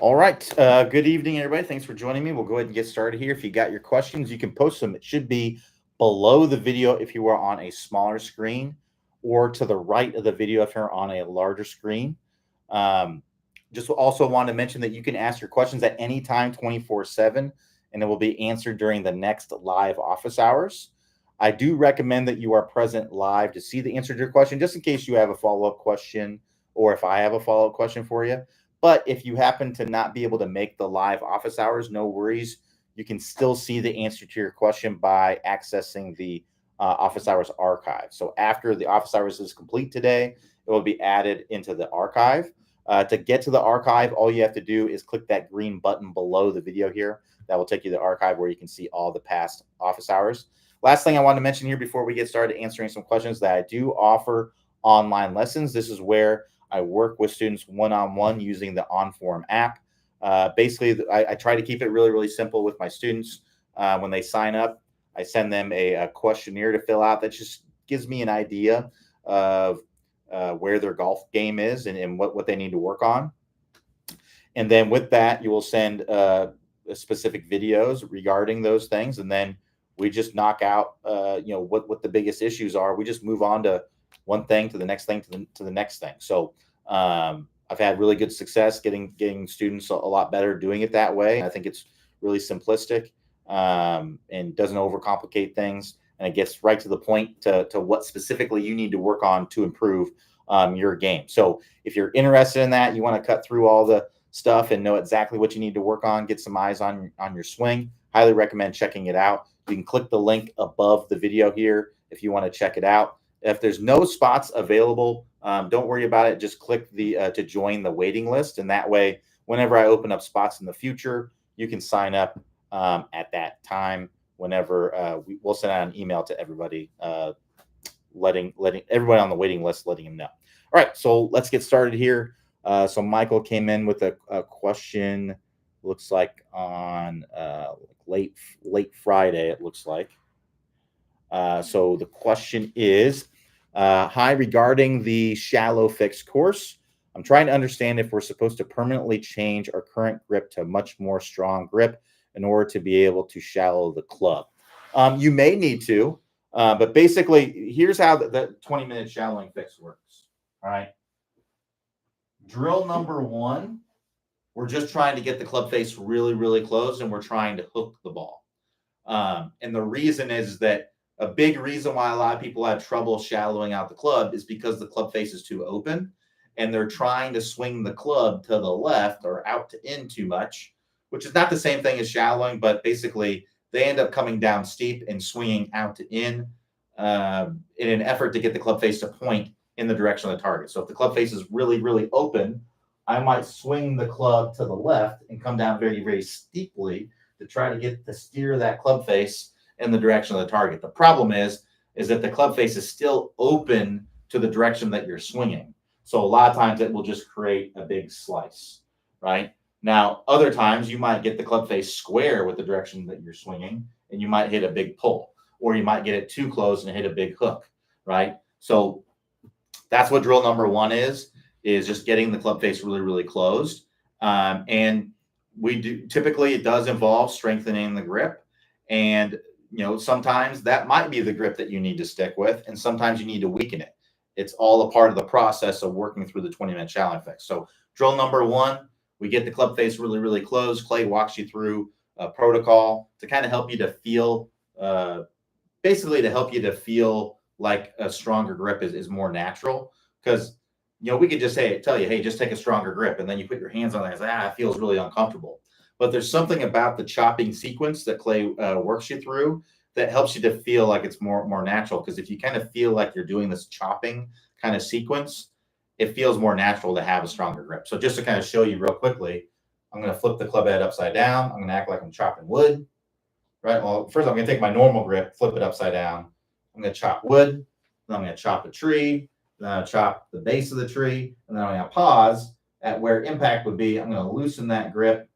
All right. Good evening, everybody. Thanks for joining me. We'll go ahead and get started here. If you got your questions, you can post them. It should be below the video if you are on a smaller screen, or to the right of the video if you're on a larger screen. Um, just also want to mention that you can ask your questions at any time, 24/7, and it will be answered during the next live office hours. I do recommend that you are present live to see the answer to your question, just in case you have a follow up question or if I have a follow up question for you. But if you happen to not be able to make the live office hours, no worries. You can still see the answer to your question by accessing the office hours archive. So after the office hours is complete today, it will be added into the archive. To get to the archive, all you have to do is click that green button below the video here. That will take you to the archive where you can see all the past office hours. Last thing I want to mention here before we get started answering some questions, that I do offer online lessons. This is where I work with students one-on-one using the OnForm app. Basically, I try to keep it really, really simple with my students. When they sign up, I send them a questionnaire to fill out that just gives me an idea of where their golf game is and what they need to work on. And then with that, you will send specific videos regarding those things. And then we just knock out, what the biggest issues are. We just move on to one thing to the next thing to the next thing. So I've had really good success getting students a lot better doing it that way. I think it's really simplistic and doesn't overcomplicate things, and it gets right to the point to what specifically you need to work on to improve your game. So if you're interested in that, you want to cut through all the stuff and know exactly what you need to work on, get some eyes on your swing, highly recommend checking it out. You can click the link above the video here if you want to check it out. If there's no spots available, don't worry about it. Just click the to join the waiting list, and that way, whenever I open up spots in the future, you can sign up at that time. Whenever we'll send out an email to everybody, letting everyone on the waiting list, letting them know. All right, so let's get started here. So Michael came in with a question. Looks like on late Friday. It looks like. So the question is, hi, regarding the shallow fixed course, I'm trying to understand if we're supposed to permanently change our current grip to a much more strong grip in order to be able to shallow the club. You may need to, but basically, here's how the 20-minute shallowing fix works. All right. Drill number one, we're just trying to get the club face really, really close, and we're trying to hook the ball. And the reason is that a big reason why a lot of people have trouble shallowing out the club is because the club face is too open and they're trying to swing the club to the left or out to in too much, which is not the same thing as shallowing, but basically they end up coming down steep and swinging out to in an effort to get the club face to point in the direction of the target. So if the club face is really, really open, I might swing the club to the left and come down very, very steeply to try to steer that club face in the direction of the target. The problem is that the club face is still open to the direction that you're swinging. So a lot of times it will just create a big slice, right? Now, other times you might get the club face square with the direction that you're swinging, and you might hit a big pull, or you might get it too close and hit a big hook, right? So that's what drill number one is just getting the club face really, really closed. And we do typically, it does involve strengthening the grip, and sometimes that might be the grip that you need to stick with, and sometimes you need to weaken it. It's all a part of the process of working through the 20-minute shallowing fix. So drill number one, we get the club face really, really close. Clay walks you through a protocol to kind of help you to feel, basically to help you to feel like a stronger grip is more natural. Because, we could just tell you, hey, just take a stronger grip. And then you put your hands on it and say, it feels really uncomfortable. But there's something about the chopping sequence that Clay works you through that helps you to feel like it's more natural. Because if you kind of feel like you're doing this chopping kind of sequence, it feels more natural to have a stronger grip. So just to kind of show you real quickly, I'm going to flip the club head upside down. I'm going to act like I'm chopping wood, right? Well, first I'm going to take my normal grip, flip it upside down. I'm going to chop wood. Then I'm going to chop a tree. Then I'll chop the base of the tree. And then I'm going to pause at where impact would be. I'm going to loosen that grip,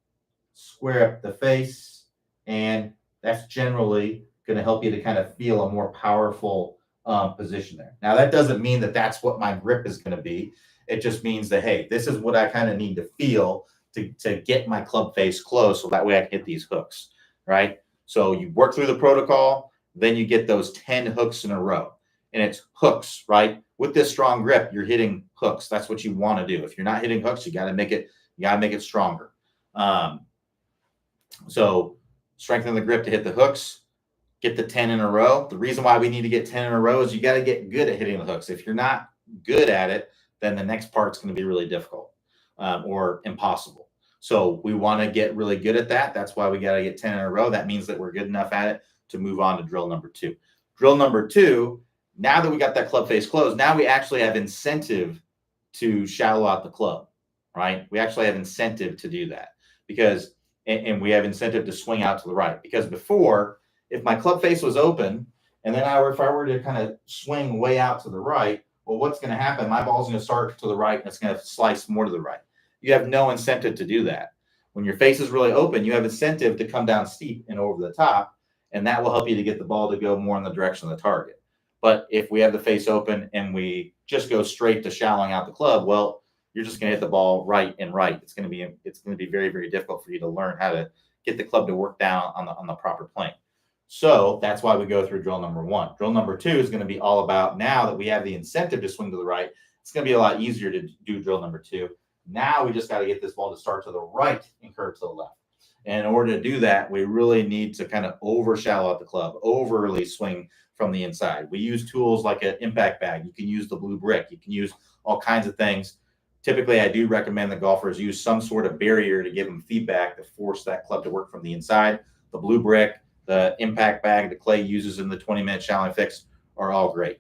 square up the face, and that's generally going to help you to kind of feel a more powerful position there. Now, that doesn't mean that that's what my grip is going to be. It just means that, hey, this is what I kind of need to feel to get my club face closed so that way I can hit these hooks, right? So you work through the protocol, then you get those 10 hooks in a row. And it's hooks, right? With this strong grip, you're hitting hooks. That's what you want to do. If you're not hitting hooks, you got to make it stronger. So strengthen the grip to hit the hooks, get the 10 in a row. The reason why we need to get 10 in a row is you got to get good at hitting the hooks. If you're not good at it, then the next part's going to be really difficult or impossible. So we want to get really good at that. That's why we got to get 10 in a row. That means that we're good enough at it to move on to drill number 2. Drill number 2, now that we got that club face closed, now we actually have incentive to shallow out the club, right? We actually have incentive to do that because, and we have incentive to swing out to the right. Because before, if my club face was open and then if I were to kind of swing way out to the right, well, what's going to happen? My ball's going to start to the right and it's going to slice more to the right. You have no incentive to do that. When your face is really open, you have incentive to come down steep and over the top, and that will help you to get the ball to go more in the direction of the target. But if we have the face open and we just go straight to shallowing out the club, well, you're just going to hit the ball right and right. It's going to be very, very difficult for you to learn how to get the club to work down on the proper plane. So that's why we go through drill number 1. Drill number 2 is going to be all about, now that we have the incentive to swing to the right, it's going to be a lot easier to do drill number 2. Now we just got to get this ball to start to the right and curve to the left. And in order to do that, we really need to kind of over shallow out the club, overly swing from the inside. We use tools like an impact bag. You can use the blue brick. You can use all kinds of things. Typically, I do recommend that golfers use some sort of barrier to give them feedback to force that club to work from the inside. The blue brick, the impact bag that Clay uses in the 20-minute shallowing fix are all great.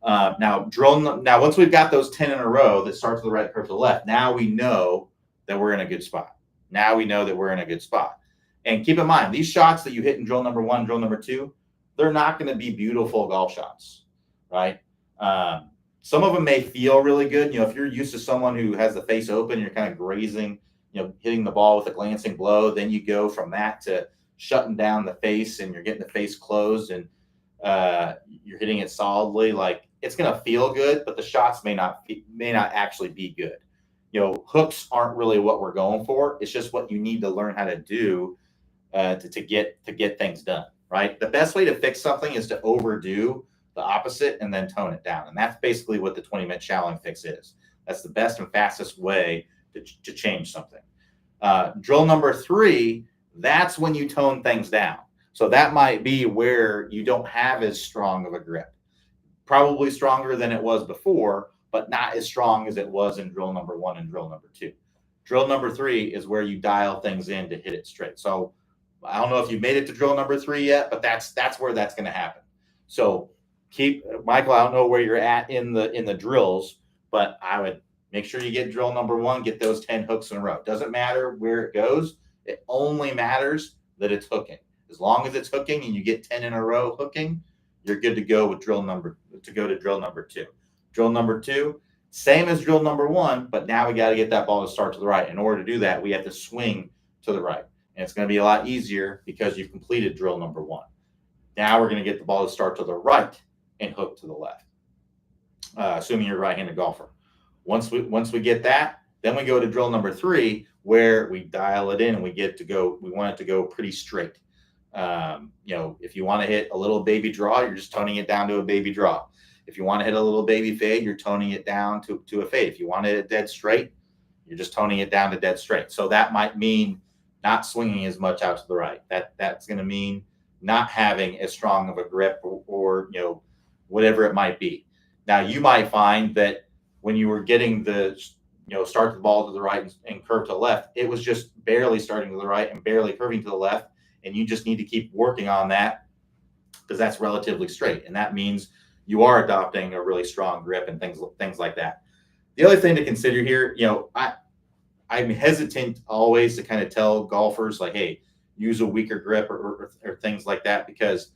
Now, once we've got those 10 in a row that start to the right, curve to the left, now we know that we're in a good spot. And keep in mind, these shots that you hit in drill number 1, drill number 2, they're not going to be beautiful golf shots, right? Some of them may feel really good. If you're used to someone who has the face open, you're kind of grazing, hitting the ball with a glancing blow. Then you go from that to shutting down the face and you're getting the face closed and you're hitting it solidly. Like, it's going to feel good, but the shots may not actually be good. Hooks aren't really what we're going for. It's just what you need to learn how to do to get things done, right? The best way to fix something is to overdo the opposite and then tone it down. And that's basically what the 20-minute shallowing fix is. That's the best and fastest way to change something. Drill number 3, that's when you tone things down. So that might be where you don't have as strong of a grip. Probably stronger than it was before, but not as strong as it was in drill number 1 and drill number 2. Drill number 3 is where you dial things in to hit it straight. So I don't know if you've made it to drill number 3 yet, but that's where that's going to happen. So Michael, I don't know where you're at in the drills, but I would make sure you get drill number 1, get those 10 hooks in a row. Doesn't matter where it goes. It only matters that it's hooking. As long as it's hooking and you get 10 in a row hooking, you're good to go with drill number 2. Drill number 2, same as drill number 1, but now we got to get that ball to start to the right. In order to do that, we have to swing to the right. And it's going to be a lot easier because you've completed drill number 1. Now we're going to get the ball to start to the right and hook to the left, assuming you're a right-handed golfer. Once we get that, then we go to drill number 3, where we dial it in and we want it to go pretty straight. If you want to hit a little baby draw, you're just toning it down to a baby draw. If you want to hit a little baby fade, you're toning it down to a fade. If you want to hit it dead straight, you're just toning it down to dead straight. So that might mean not swinging as much out to the right. That's going to mean not having as strong of a grip or whatever it might be. Now, you might find that when you were getting the start the ball to the right and curve to the left, it was just barely starting to the right and barely curving to the left. And you just need to keep working on that because that's relatively straight. And that means you are adopting a really strong grip and things like that. The other thing to consider here, I'm hesitant always to kind of tell golfers like, hey, use a weaker grip or things like that, because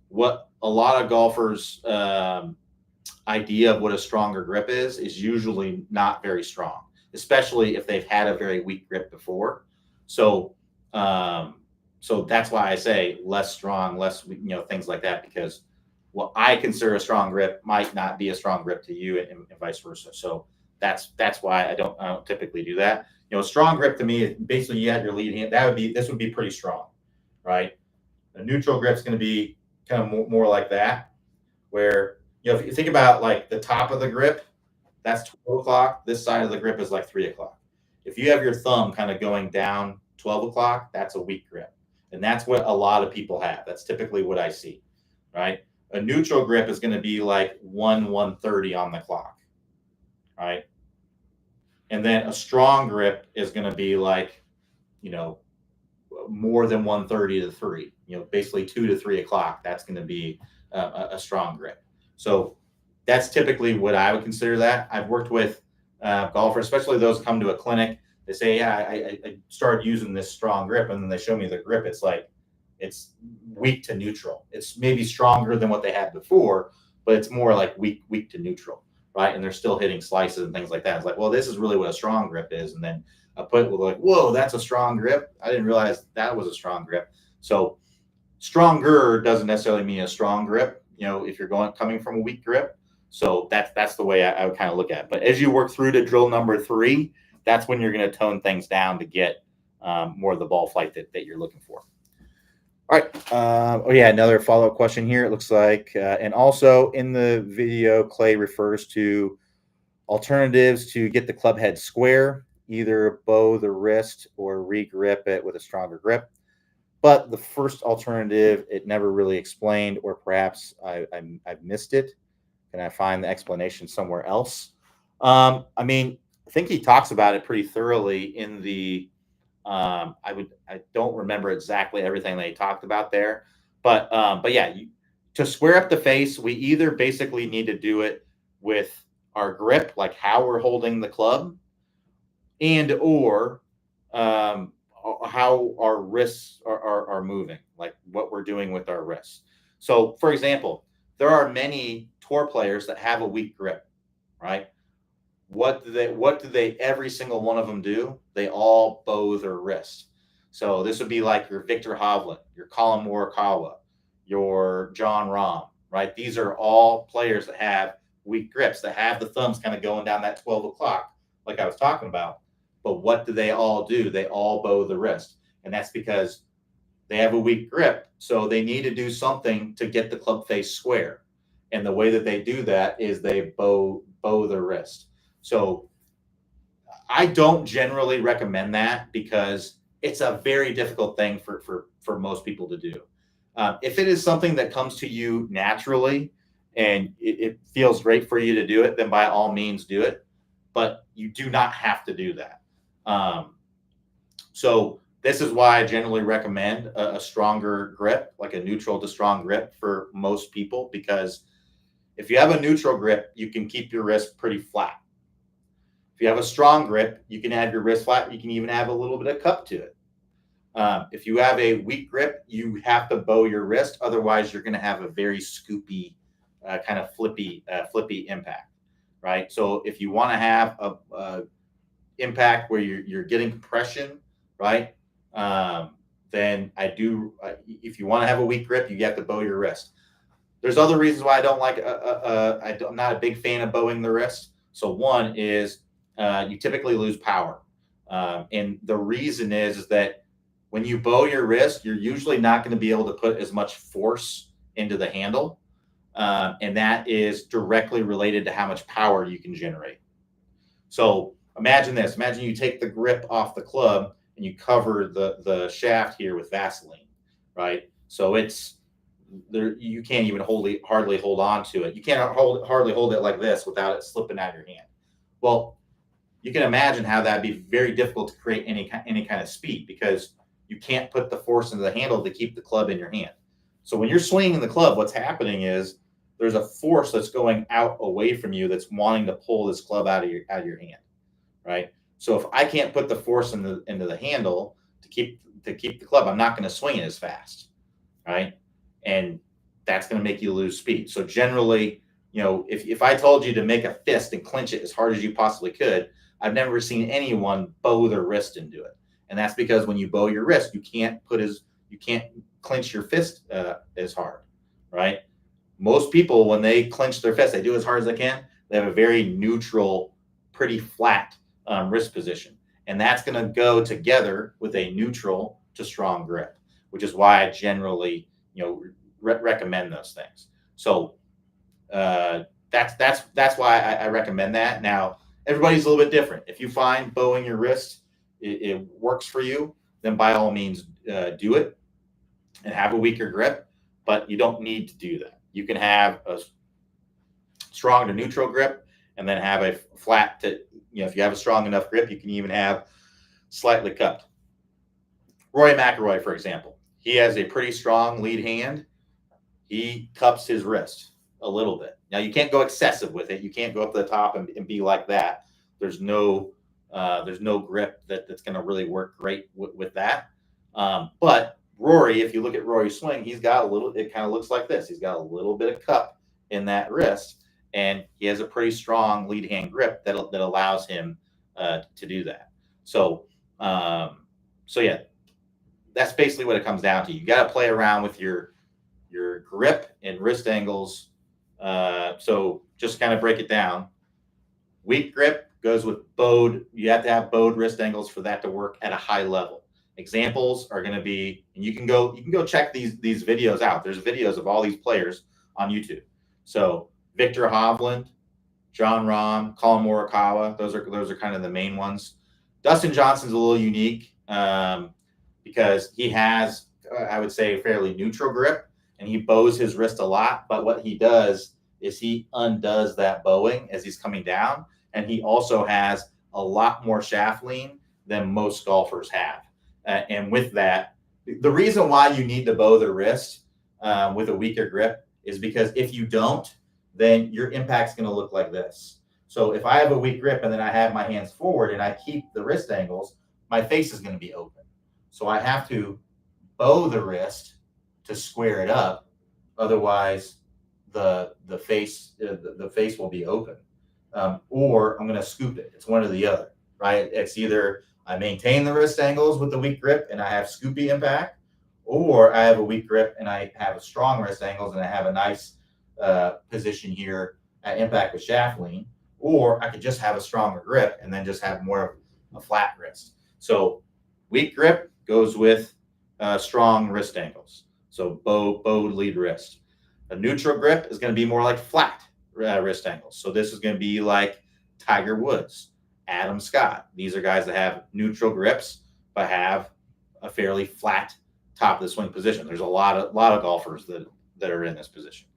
what a lot of golfers' idea of what a stronger grip is usually not very strong, especially if they've had a very weak grip before. So that's why I say less strong, less, things like that, because what I consider a strong grip might not be a strong grip to you and vice versa. So that's why I don't typically do that. A strong grip to me, basically you have your lead hand. This would be pretty strong, right? A neutral grip is going to be kind of more like that, where, if you think about like the top of the grip, that's 12 o'clock. This side of the grip is like 3 o'clock. If you have your thumb kind of going down 12 o'clock, that's a weak grip. And that's what a lot of people have. That's typically what I see, right? A neutral grip is going to be like 1:30 on the clock, right? And then a strong grip is going to be like, more than 1:30 to 3, basically 2 to 3 o'clock. That's going to be a strong grip. So that's typically what I would consider that. I've worked with golfers, especially those who come to a clinic. They say, yeah, I started using this strong grip, and then they show me the grip. It's like, it's weak to neutral. It's maybe stronger than what they had before, but it's more like weak to neutral, right? And they're still hitting slices and things like that. It's like, well, this is really what a strong grip is. And then I put like, whoa, that's a strong grip. I didn't realize that was a strong grip. So stronger doesn't necessarily mean a strong grip, if you're coming from a weak grip. So that's the way I would kind of look at it. But as you work through to drill number 3, that's when you're going to tone things down to get more of the ball flight that you're looking for. All right. Another follow-up question here. It looks like, and also in the video, Clay refers to alternatives to get the club head square, either bow the wrist or re-grip it with a stronger grip. But the first alternative, it never really explained, or perhaps I've missed it. Can I find the explanation somewhere else? I think he talks about it pretty thoroughly in the. I don't remember exactly everything that he talked about there, but yeah, to square up the face, we either basically need to do it with our grip, like how we're holding the club, or how our wrists are moving, like what we're doing with our wrists. So, for example, there are many tour players that have a weak grip, right? What do they every single one of them do? They all bow their wrist. So this would be like your Victor Hovland, your Colin Morikawa, your John Rahm, right? These are all players that have weak grips, that have the thumbs kind of going down that 12 o'clock, like I was talking about. But what do? They all bow the wrist. And that's because they have a weak grip. So they need to do something to get the club face square. And the way that they do that is they bow their wrist. So I don't generally recommend that because it's a very difficult thing for most people to do. If it is something that comes to you naturally and it feels great for you to do it, then by all means do it. But you do not have to do that. So this is why I generally recommend a stronger grip, like a neutral to strong grip for most people, because if you have a neutral grip, you can keep your wrist pretty flat. If you have a strong grip, you can have your wrist flat. You can even have a little bit of cup to it. If you have a weak grip, you have to bow your wrist. Otherwise, you're going to have a very scoopy, kind of flippy impact, right? So if you want to have a impact where you're getting compression, right? Then if you want to have a weak grip, you have to bow your wrist. There's other reasons why I don't like. I'm not a big fan of bowing the wrist. So one is you typically lose power, and the reason is that when you bow your wrist, you're usually not going to be able to put as much force into the handle, and that is directly related to how much power you can generate. So imagine this. Imagine you take the grip off the club and you cover the shaft here with Vaseline, right? So it's there. You can't even hardly hold on to it. You can't hardly hold it like this without it slipping out of your hand. Well, you can imagine how that'd be very difficult to create any kind of speed because you can't put the force into the handle to keep the club in your hand. So when you're swinging the club, what's happening is there's a force that's going out away from you that's wanting to pull this club out of your hand, right? So if I can't put the force into the handle to keep the club, I'm not going to swing it as fast, right? And that's going to make you lose speed. So generally, if I told you to make a fist and clench it as hard as you possibly could, I've never seen anyone bow their wrist and do it. And that's because when you bow your wrist, you can't clench your fist as hard, right? Most people, when they clench their fist, they do as hard as they can. They have a very neutral, pretty flat wrist position. And that's going to go together with a neutral to strong grip, which is why I generally, recommend those things. So that's why I recommend that. Now, everybody's a little bit different. If you find bowing your wrist it works for you, then by all means do it and have a weaker grip. But you don't need to do that. You can have a strong to neutral grip and then have a flat to, if you have a strong enough grip, you can even have slightly cupped. Rory McIlroy, for example, he has a pretty strong lead hand. He cups his wrist a little bit. Now, you can't go excessive with it. You can't go up to the top and be like that. There's no grip that's going to really work great with that. But Rory, if you look at Rory's swing, he's got a little, it kind of looks like this. He's got a little bit of cup in that wrist, and he has a pretty strong lead hand grip that allows him to do that. So yeah, that's basically what it comes down to. You got to play around with your grip and wrist angles. So just kind of break it down. Weak grip goes with bowed. You have to have bowed wrist angles for that to work at a high level. Examples are going to be, and you can go check these videos out. There's videos of all these players on YouTube. So Victor Hovland, John Rahm, Colin Morikawa, those are kind of the main ones. Dustin Johnson's a little unique because he has, I would say, a fairly neutral grip, and he bows his wrist a lot. But what he does is he undoes that bowing as he's coming down, and he also has a lot more shaft lean than most golfers have. And with that, the reason why you need to bow the wrist with a weaker grip is because if you don't, then your impact's going to look like this. So if I have a weak grip and then I have my hands forward and I keep the wrist angles, my face is going to be open. So I have to bow the wrist to square it up. Otherwise, the face will be open. Or I'm going to scoop it. It's one or the other, right? It's either I maintain the wrist angles with the weak grip and I have scoopy impact, or I have a weak grip and I have a strong wrist angles and I have a nice position here at impact with shaft lean, or I could just have a stronger grip and then just have more of a flat wrist. So weak grip goes with strong wrist angles. So bowed lead wrist. A neutral grip is going to be more like flat wrist angles. So this is going to be like Tiger Woods, Adam Scott. These are guys that have neutral grips but have a fairly flat top of the swing position. There's a lot of golfers that are in this position.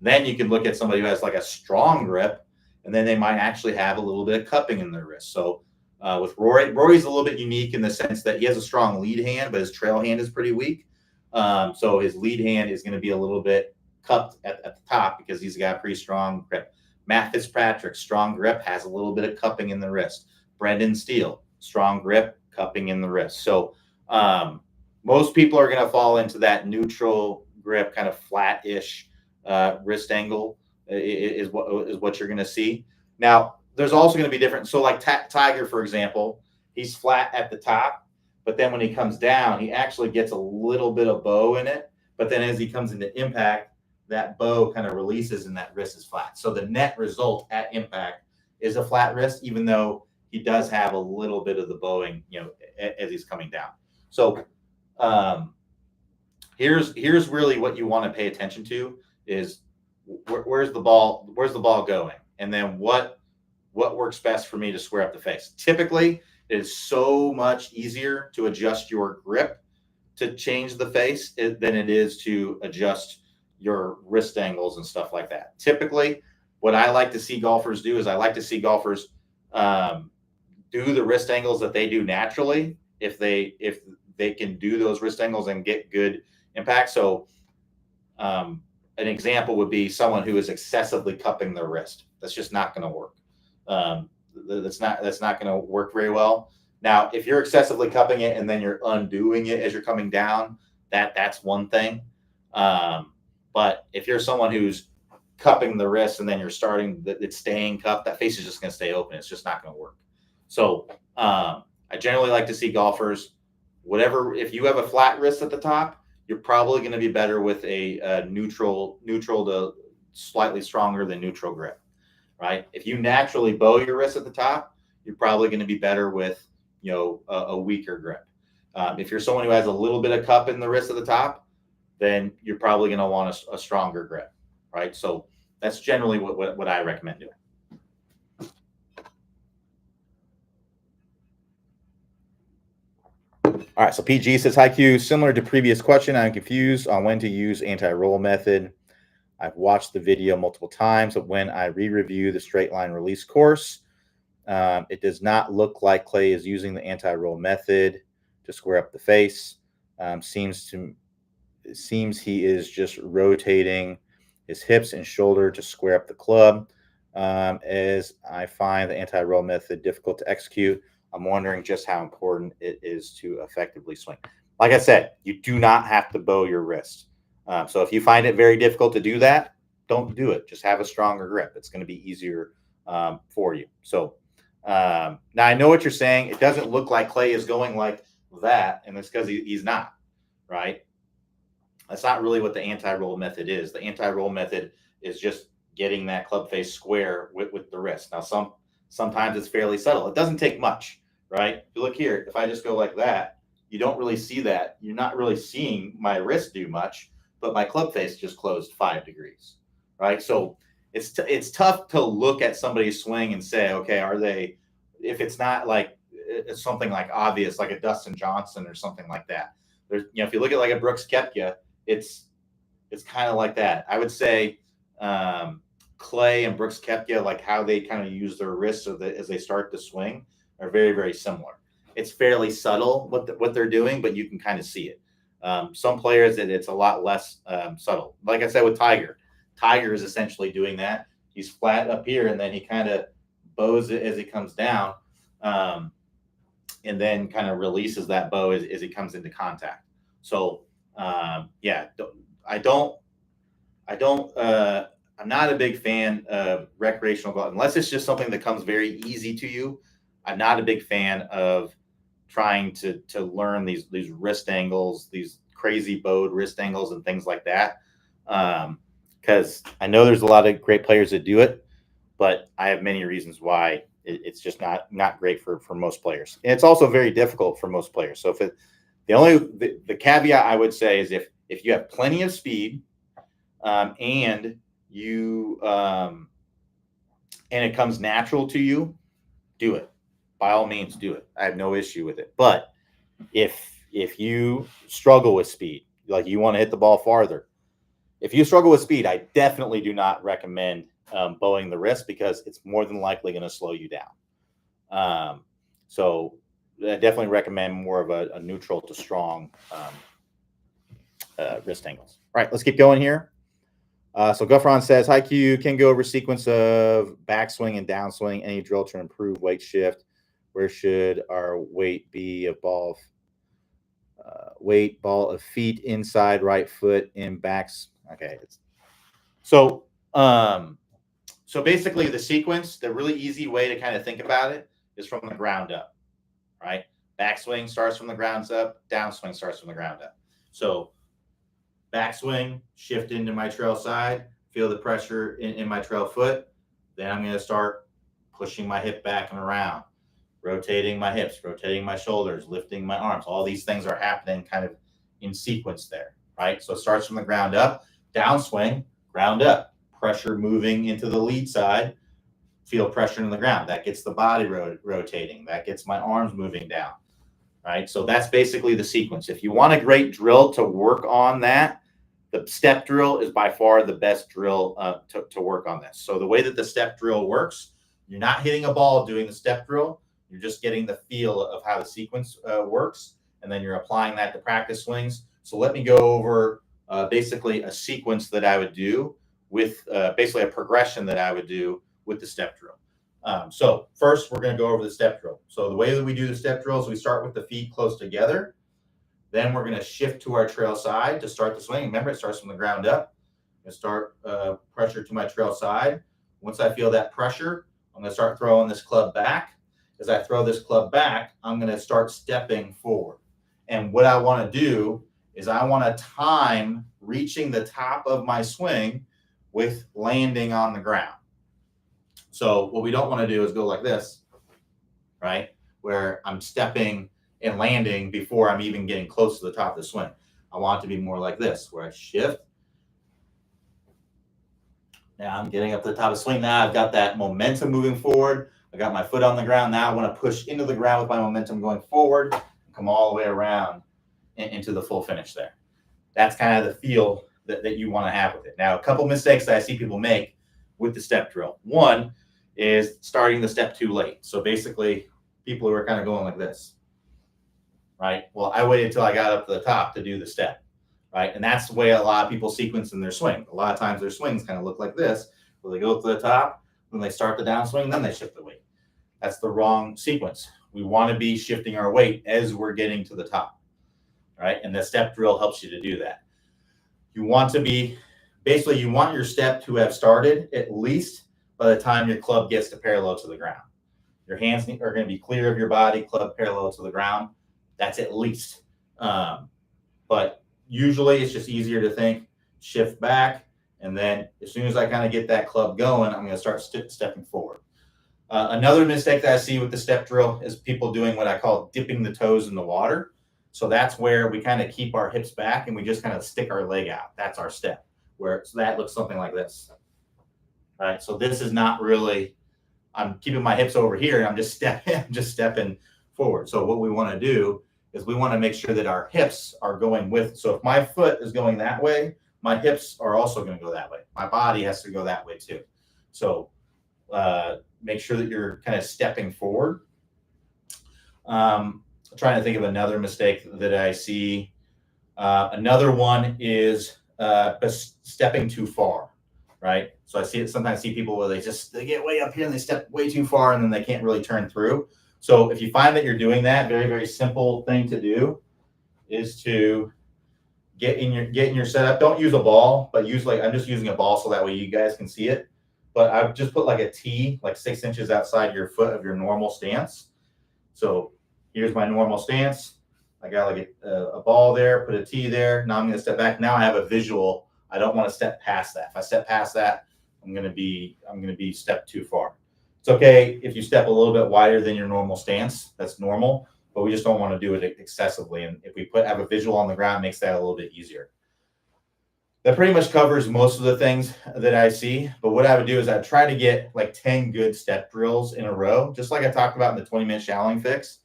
Then you can look at somebody who has like a strong grip, and then they might actually have a little bit of cupping in their wrist. So with Rory's a little bit unique in the sense that he has a strong lead hand, but his trail hand is pretty weak. So his lead hand is going to be a little bit cupped at the top because he's got a pretty strong grip. Matt Fitzpatrick, strong grip, has a little bit of cupping in the wrist. Brendan Steele, strong grip, cupping in the wrist. So most people are going to fall into that neutral grip, kind of flat-ish wrist angle is what you're going to see. Now, there's also going to be different. So like Tiger, for example, he's flat at the top, but then when he comes down, he actually gets a little bit of bow in it. But then as he comes into impact, that bow kind of releases and that wrist is flat. So the net result at impact is a flat wrist, even though he does have a little bit of the bowing, as he's coming down. So here's really what you want to pay attention to is where's the ball going, and then what works best for me to square up the face. Typically, it is so much easier to adjust your grip to change the face than it is to adjust your wrist angles and stuff like that. Typically, what I like to see golfers do is I like to see golfers do the wrist angles that they do naturally if they can do those wrist angles and get good impact. So an example would be someone who is excessively cupping their wrist. That's just not going to work. That's not going to work very well. Now, if you're excessively cupping it and then you're undoing it as you're coming down, that's one thing. But if you're someone who's cupping the wrist and then you're starting it's staying cupped, that face is just going to stay open. It's just not going to work. So I generally like to see golfers, if you have a flat wrist at the top, you're probably going to be better with a neutral to slightly stronger than neutral grip, right? If you naturally bow your wrist at the top, you're probably going to be better with a weaker grip. If you're someone who has a little bit of cup in the wrist at the top, then you're probably going to want a stronger grip, right? So that's generally what I recommend doing. All right, so PG says, hi Q, similar to previous question, I'm confused on when to use anti-roll method. I've watched the video multiple times, but when I re-review the straight line release course, it does not look like Clay is using the anti-roll method to square up the face. It seems he is just rotating his hips and shoulder to square up the club. As I find the anti-roll method difficult to execute, I'm wondering just how important it is to effectively swing. Like I said, you do not have to bow your wrist. So if you find it very difficult to do that, don't do it. Just have a stronger grip. It's going to be easier for you. So now I know what you're saying. It doesn't look like Clay is going like that, and it's because he's not, right? That's not really what the anti-roll method is. The anti-roll method is just getting that club face square with the wrist. Now, sometimes it's fairly subtle. It doesn't take much, right? If you look here, if I just go like that, you don't really see that. You're not really seeing my wrist do much, but my club face just closed 5 degrees, right? So it's tough to look at somebody's swing and say, okay, are they, if it's not like it's something like obvious, like a Dustin Johnson or something like that. There's, if you look at like a Brooks Koepka, it's kind of like that. I would say Clay and Brooks Koepka, like how they kind of use their wrists as they start to swing, are very, very similar. It's fairly subtle what they're doing, but you can kind of see it. Some players, it's a lot less subtle. Like I said with Tiger is essentially doing that. He's flat up here, and then he kind of bows it as he comes down, and then kind of releases that bow as he comes into contact. So I'm not a big fan of recreational golf unless it's just something that comes very easy to you. I'm not a big fan of trying to learn these wrist angles, these crazy bowed wrist angles and things like that. Because I know there's a lot of great players that do it, but I have many reasons why it's just not great for most players. And it's also very difficult for most players. So if the caveat I would say is if you have plenty of speed and you and it comes natural to you, do it. By all means, do it. I have no issue with it. But if you struggle with speed, like you want to hit the ball farther, if you struggle with speed, I definitely do not recommend bowing the wrist because it's more than likely going to slow you down. So I definitely recommend more of a neutral to strong wrist angles. All right, let's keep going here. So Guffron says, hi Q, can go over sequence of backswing and downswing, any drill to improve weight shift. Where should our weight be of ball of feet inside right foot in backs? Okay. So basically the sequence, the really easy way to kind of think about it is from the ground up, right? Backswing starts from the ground up, downswing starts from the ground up. So backswing, shift into my trail side, feel the pressure in my trail foot. Then I'm going to start pushing my hip back and around, rotating my hips, rotating my shoulders, lifting my arms. All these things are happening kind of in sequence there, right? So it starts from the ground up, downswing, ground up, pressure moving into the lead side, feel pressure in the ground. That gets the body rotating. That gets my arms moving down, right? So that's basically the sequence. If you want a great drill to work on that, the step drill is by far the best drill to work on this. So the way that the step drill works, you're not hitting a ball doing the step drill. You're just getting the feel of how the sequence works, and then you're applying that to practice swings. So let me go over basically a sequence that I would do with basically a progression that I would do with the step drill. So first, we're going to go over the step drill. So the way that we do the step drill is we start with the feet close together. Then we're going to shift to our trail side to start the swing. Remember, it starts from the ground up. I'm going to start pressure to my trail side. Once I feel that pressure, I'm going to start throwing this club back. As I throw this club back, I'm going to start stepping forward. And what I want to do is I want to time reaching the top of my swing with landing on the ground. So what we don't want to do is go like this, right? where I'm stepping and landing before I'm even getting close to the top of the swing. I want it to be more like this, where I shift. Now I'm getting up to the top of the swing. Now I've got that momentum moving forward. I got my foot on the ground. Now I want to push into the ground with my momentum going forward, come all the way around into the full finish there. That's kind of the feel that you want to have with it. Now, a couple mistakes that I see people make with the step drill. One is starting the step too late. So basically, people who are kind of going like this, right? Well, I waited until I got up to the top to do the step, right? And that's the way a lot of people sequence in their swing. A lot of times their swings kind of look like this, where they go up to the top, then they start the downswing, and then they shift the weight. That's the wrong sequence. We want to be shifting our weight as we're getting to the top, right? And the step drill helps you to do that. You want to be, basically, you want your step to have started at least by the time your club gets to parallel to the ground. Your hands are going to be clear of your body, club parallel to the ground. That's at least. But usually it's just easier to think, shift back, and then as soon as I kind of get that club going, I'm going to start stepping forward. Another mistake that I see with the step drill is people doing what I call dipping the toes in the water. So that's where we kind of keep our hips back and we just kind of stick our leg out. That's our step. So that looks something like this. All right. So this is not really, I'm keeping my hips over here and I'm just stepping forward. So what we want to do is we want to make sure that our hips are going with. So if my foot is going that way, my hips are also going to go that way. My body has to go that way too. So make sure that you're kind of stepping forward. I'm trying to think of another mistake that I see. Another one is stepping too far, right? So I sometimes see people where they get way up here and they step way too far and then they can't really turn through. So if you find that you're doing that, very, very simple thing to do is to get in your setup. Don't use a ball, but I'm just using a ball so that way you guys can see it. But I've just put like a T, like 6 inches outside your foot of your normal stance. So here's my normal stance. I got like a ball there, put a T there. Now I'm going to step back. Now I have a visual. I don't want to step past that. If I step past that, I'm going to be stepped too far. It's okay if you step a little bit wider than your normal stance. That's normal, but we just don't want to do it excessively. And if we have a visual on the ground, it makes that a little bit easier. That pretty much covers most of the things that I see. But what I would do is I'd try to get like 10 good step drills in a row, just like I talked about in the 20-minute shallowing fix.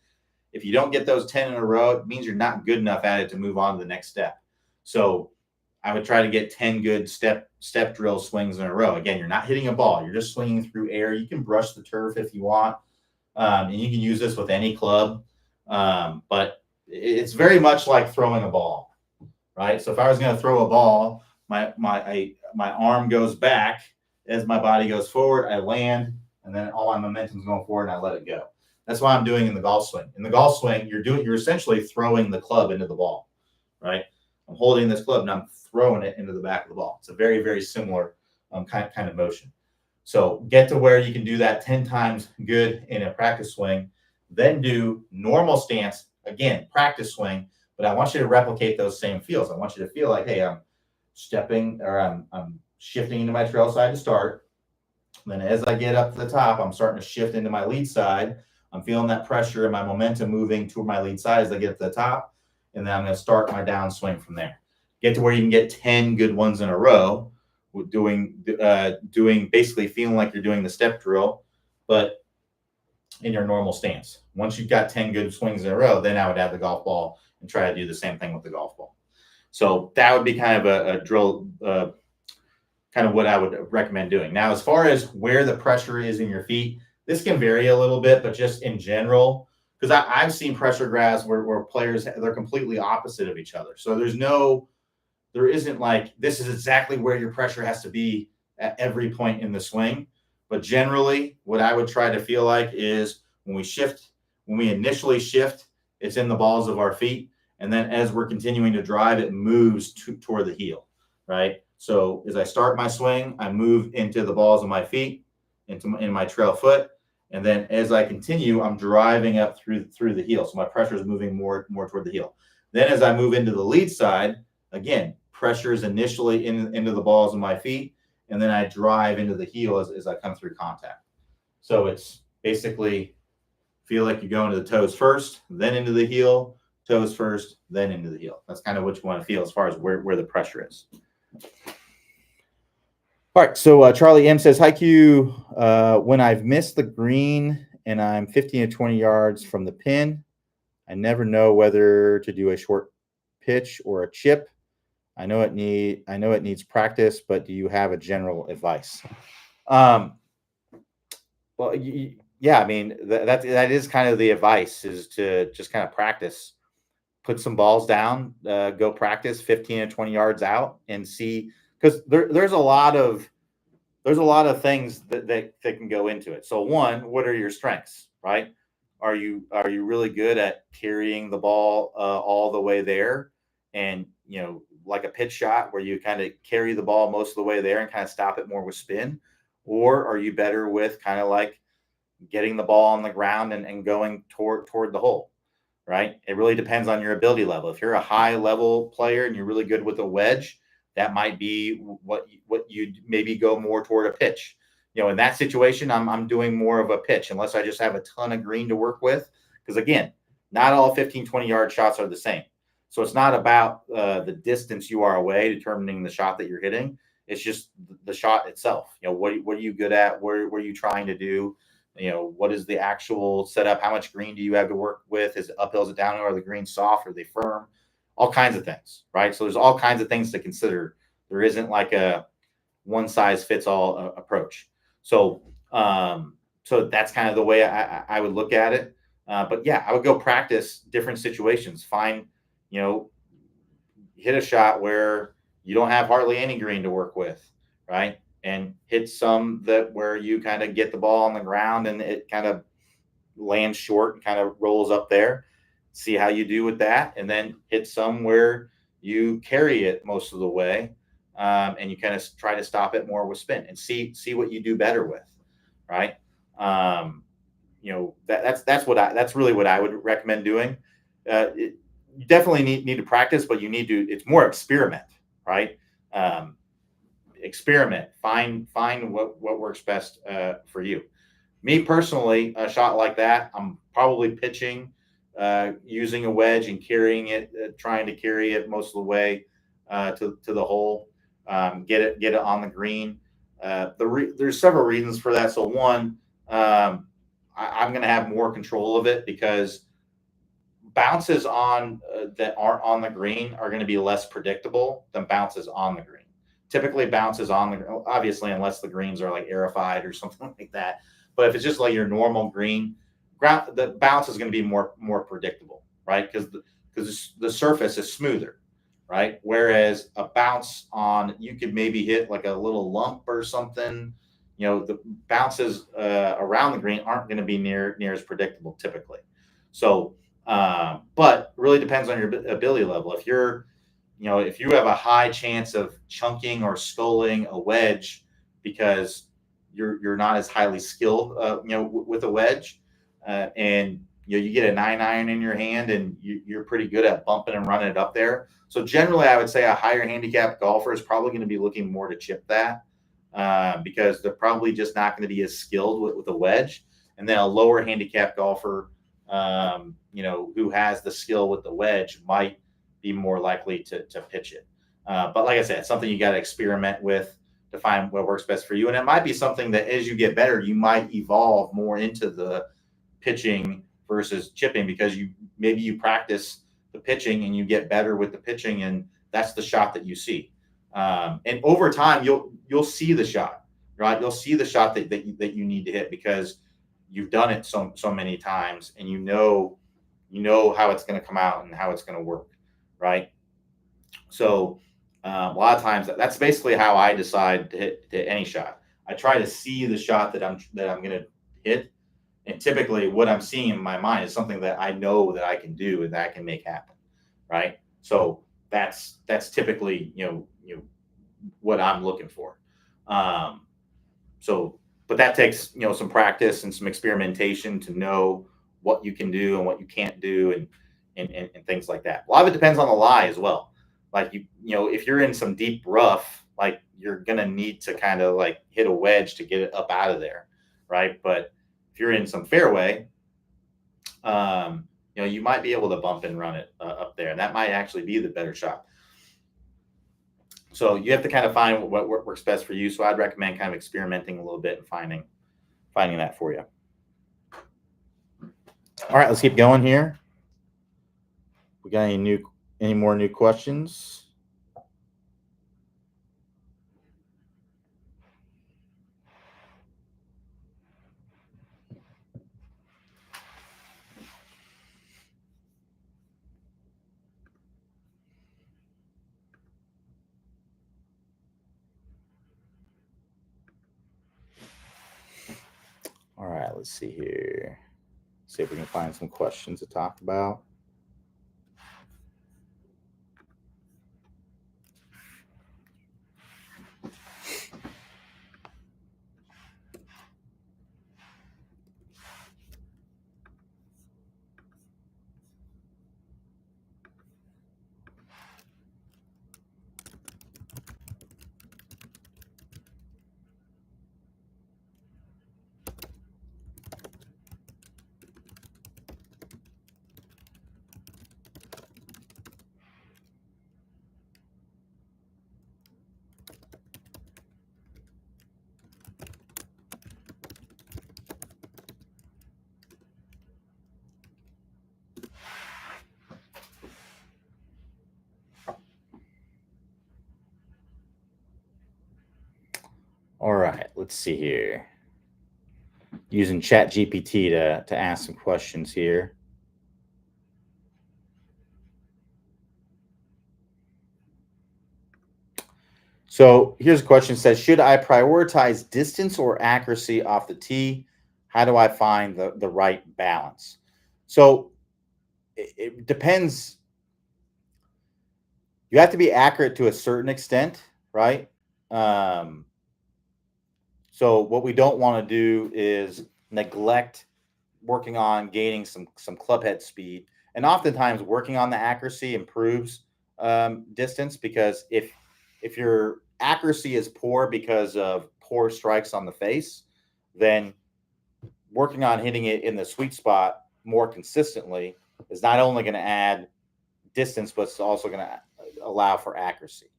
If you don't get those 10 in a row, it means you're not good enough at it to move on to the next step. So I would try to get 10 good step drill swings in a row. Again, you're not hitting a ball. You're just swinging through air. You can brush the turf if you want. And you can use this with any club. But it's very much like throwing a ball, right? So if I was going to throw a ball, my arm goes back as my body goes forward. I land, and then all my momentum is going forward, and I let it go. That's what I'm doing in the golf swing. In the golf swing, you're essentially throwing the club into the ball, right? I'm holding this club and I'm throwing it into the back of the ball. It's a very, very similar kind of motion. So get to where you can do that 10 times good in a practice swing, then do normal stance, again, practice swing, but I want you to replicate those same feels. I want you to feel like, hey, I'm stepping or I'm shifting into my trail side to start. And then as I get up to the top, I'm starting to shift into my lead side. I'm feeling that pressure and my momentum moving to my lead side as I get up to the top. And then I'm going to start my downswing from there. Get to where you can get 10 good ones in a row, doing basically feeling like you're doing the step drill, but in your normal stance. Once you've got 10 good swings in a row, then I would add the golf ball and try to do the same thing with the golf ball. So that would be kind of a drill, kind of what I would recommend doing. Now, as far as where the pressure is in your feet, this can vary a little bit, but just in general, because I've seen pressure graphs where players, they're completely opposite of each other. So there isn't like, this is exactly where your pressure has to be at every point in the swing. But generally, what I would try to feel like is when we initially shift, it's in the balls of our feet. And then as we're continuing to drive, it moves toward the heel, right? So as I start my swing, I move into the balls of my feet, in my trail foot. And then as I continue, I'm driving up through the heel. So my pressure is moving more toward the heel. Then as I move into the lead side, again, pressure is initially into the balls of my feet. And then I drive into the heel as I come through contact. So it's basically feel like you're going to the toes first, then into the heel, toes first, then into the heel. That's kind of what you want to feel as far as where the pressure is. All right, so Charlie M says, hi Q, when I've missed the green and I'm 15 to 20 yards from the pin, I never know whether to do a short pitch or a chip. I know it needs practice, but do you have a general advice? Well, yeah, I mean that is kind of the advice, is to just kind of practice, put some balls down, go practice 15 to 20 yards out, and see, because there's a lot of things that can go into it. So one, what are your strengths, right? Are you really good at carrying the ball all the way there, and like a pitch shot where you kind of carry the ball most of the way there and kind of stop it more with spin? Or are you better with kind of like getting the ball on the ground and going toward the hole, right? It really depends on your ability level. If you're a high level player and you're really good with a wedge, that might be what you maybe go more toward a pitch. In that situation, I'm doing more of a pitch, unless I just have a ton of green to work with. Because again, not all 15, 20-yard shots are the same. So it's not about the distance you are away determining the shot that you're hitting. It's just the shot itself. What are you good at? What are you trying to do? What is the actual setup? How much green do you have to work with? Is it uphill? Is it downhill? Are the greens soft? Are they firm? All kinds of things, right? So there's all kinds of things to consider. There isn't like a one size fits all approach. So that's kind of the way I would look at it. But yeah, I would go practice different situations. Find, hit a shot where you don't have hardly any green to work with, right? And hit some where you kind of get the ball on the ground and it kind of lands short and kind of rolls up there. See how you do with that, and then hit some where you carry it most of the way, and you kind of try to stop it more with spin and see what you do better with, right? That's really what I would recommend doing. You definitely need to practice, but it's more experiment, right? Experiment, find what works best for you. Me personally, a shot like that, I'm probably pitching, using a wedge and carrying it, trying to carry it most of the way to the hole, get it on the green. There's several reasons for that. So one, I'm going to have more control of it, because bounces on that aren't on the green are going to be less predictable than bounces on the green. Typically, bounces on the, obviously, unless the greens are like aerified or something like that. But if it's just like your normal green, the bounce is going to be more predictable, right? Because the surface is smoother, right? Whereas a bounce on, you could maybe hit like a little lump or something. The bounces around the green aren't going to be near as predictable typically. So, but really depends on your ability level. If you have a high chance of chunking or sculling a wedge because you're not as highly skilled, with a wedge, and you get a 9-iron in your hand and you're pretty good at bumping and running it up there. So generally, I would say a higher handicap golfer is probably going to be looking more to chip that, because they're probably just not going to be as skilled with a wedge. And then a lower handicap golfer, who has the skill with the wedge, might be more likely to pitch it. But like I said, it's something you got to experiment with to find what works best for you. And it might be something that as you get better, you might evolve more into the pitching versus chipping, because you practice the pitching and you get better with the pitching, and that's the shot that you see. And over time, you'll see the shot, right? You'll see the shot that you need to hit, because you've done it so many times, and you know how it's going to come out and how it's going to work, right? So a lot of times that's basically how I decide to hit any shot. I try to see the shot that I'm going to hit, and typically what I'm seeing in my mind is something that I know that I can do and that I can make happen, right? So that's typically what I'm looking for. But that takes some practice and some experimentation to know what you can do and what you can't do, and things like that. A lot of it depends on the lie as well. Like if you're in some deep rough, like you're gonna need to kind of like hit a wedge to get it up out of there, right? But if you're in some fairway, you might be able to bump and run it up there, and that might actually be the better shot. So you have to kind of find what works best for you. So I'd recommend kind of experimenting a little bit and finding that for you. All right, let's keep going here. We got any more new questions? All right, let's see here. See if we can find some questions to talk about. All right, let's see here. Using Chat GPT to ask some questions here. So here's a question. It says, should I prioritize distance or accuracy off the tee? How do I find the right balance? So it depends. You have to be accurate to a certain extent, right? So what we don't want to do is neglect working on gaining some club head speed, and oftentimes working on the accuracy improves distance, because if your accuracy is poor because of poor strikes on the face, then working on hitting it in the sweet spot more consistently is not only going to add distance, but it's also going to allow for accuracy,